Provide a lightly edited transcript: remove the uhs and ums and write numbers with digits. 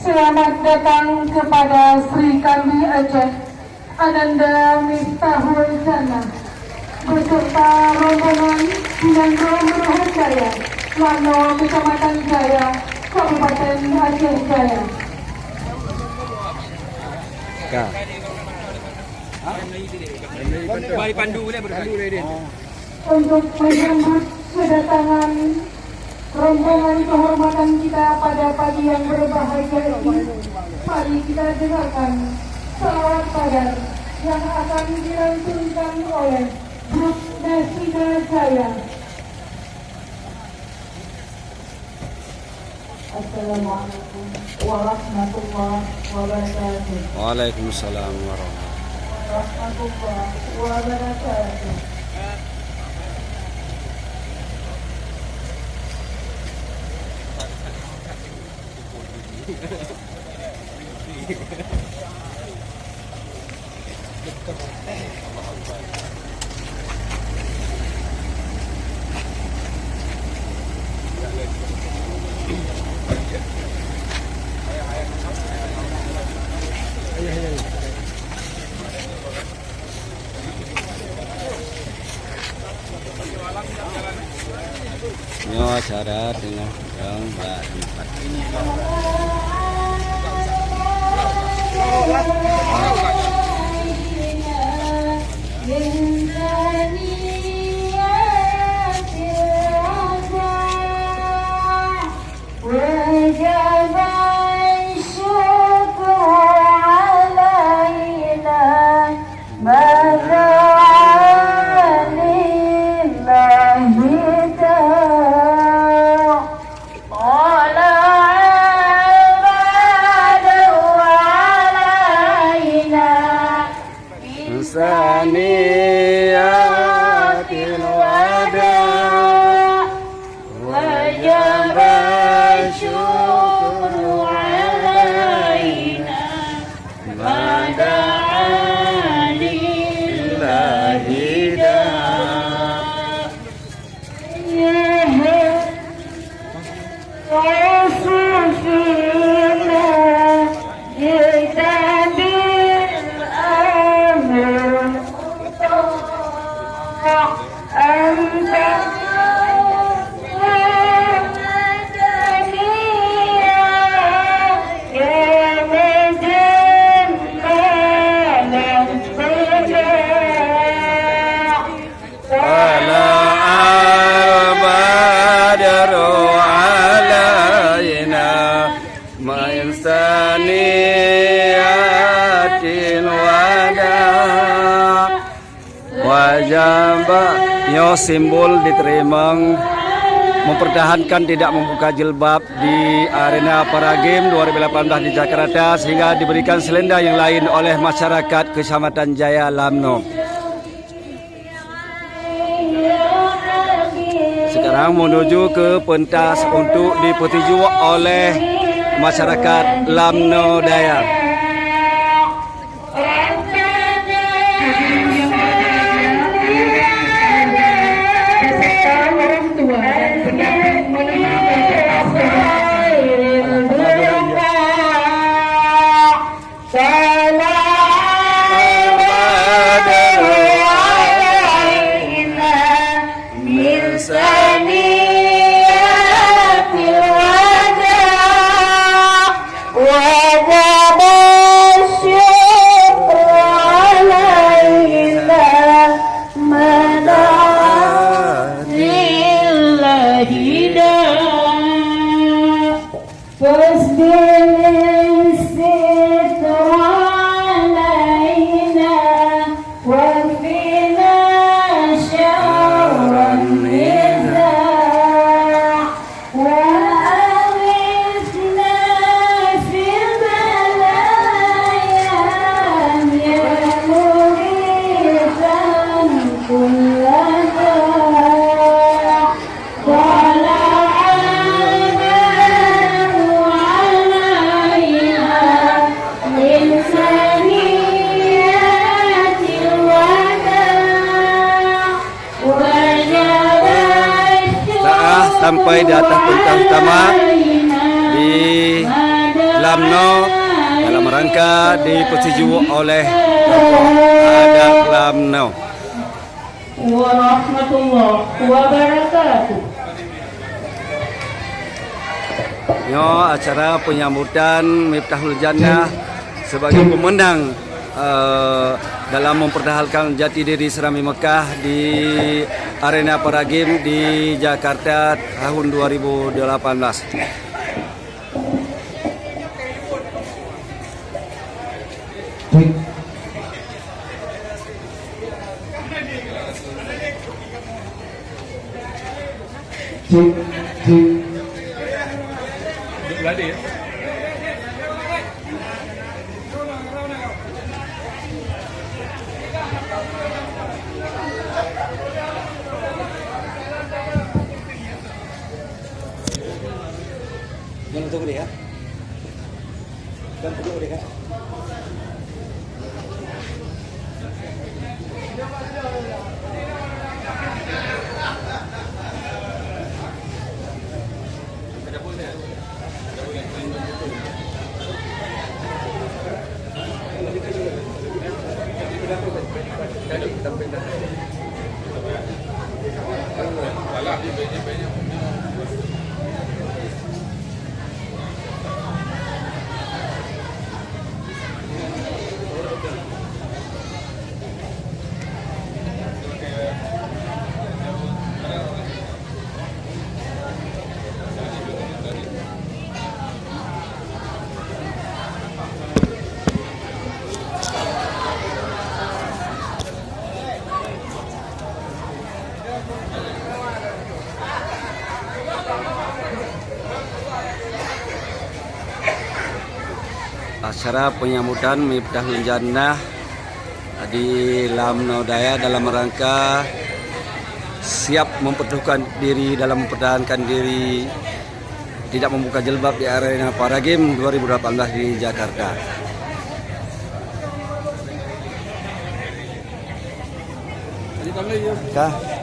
Selamat datang kepada Sri Kandi Aceh Ananda Miftahul Jannah beserta rombongan Sinandro Jaya, Lano Kecamatan Jaya, Kabupaten Aceh Jaya. Untuk menyambut kedatangan rombongan kehormatan kita pada pagi yang berbahagia ini, mari kita dengarkan salawat qadar yang akan dilantunkan oleh Grup Desina Jaya. Assalamualaikum warahmatullahi wabarakatuh. Waalaikumsalam warahmatullahi wabarakatuh. Nyo acara dengan yang Saniyatil wada wajib syukru alaina mada'a lillahi Nyo simbol diterima mempertahankan tidak membuka jilbab di arena Para Games 2018 di Jakarta sehingga diberikan selendang yang lain oleh masyarakat Kecamatan Jaya Lamno. Sekarang menuju ke pentas untuk dipertuju oleh masyarakat Lamno Daya. sampai di atas pentas utama di Lamno dalam rangka dipersetujui oleh adat Lamno. Warahmatullahi wabarakatuh. Yo, acara penyambutan Miftahul Jannah sebagai pemenang dalam mempertahankan jati diri Serami Mekah di arena para game di Jakarta tahun 2018. Beladi ya. Jangan tunggu deh ya. Jangan tunggu deh ya. Acara penyambutan Miftahul Jannah di Lamno Daya dalam rangka siap mempertahankan diri tidak membuka jilbab di arena para game 2018 di Jakarta. Jadi kami ya. Kah?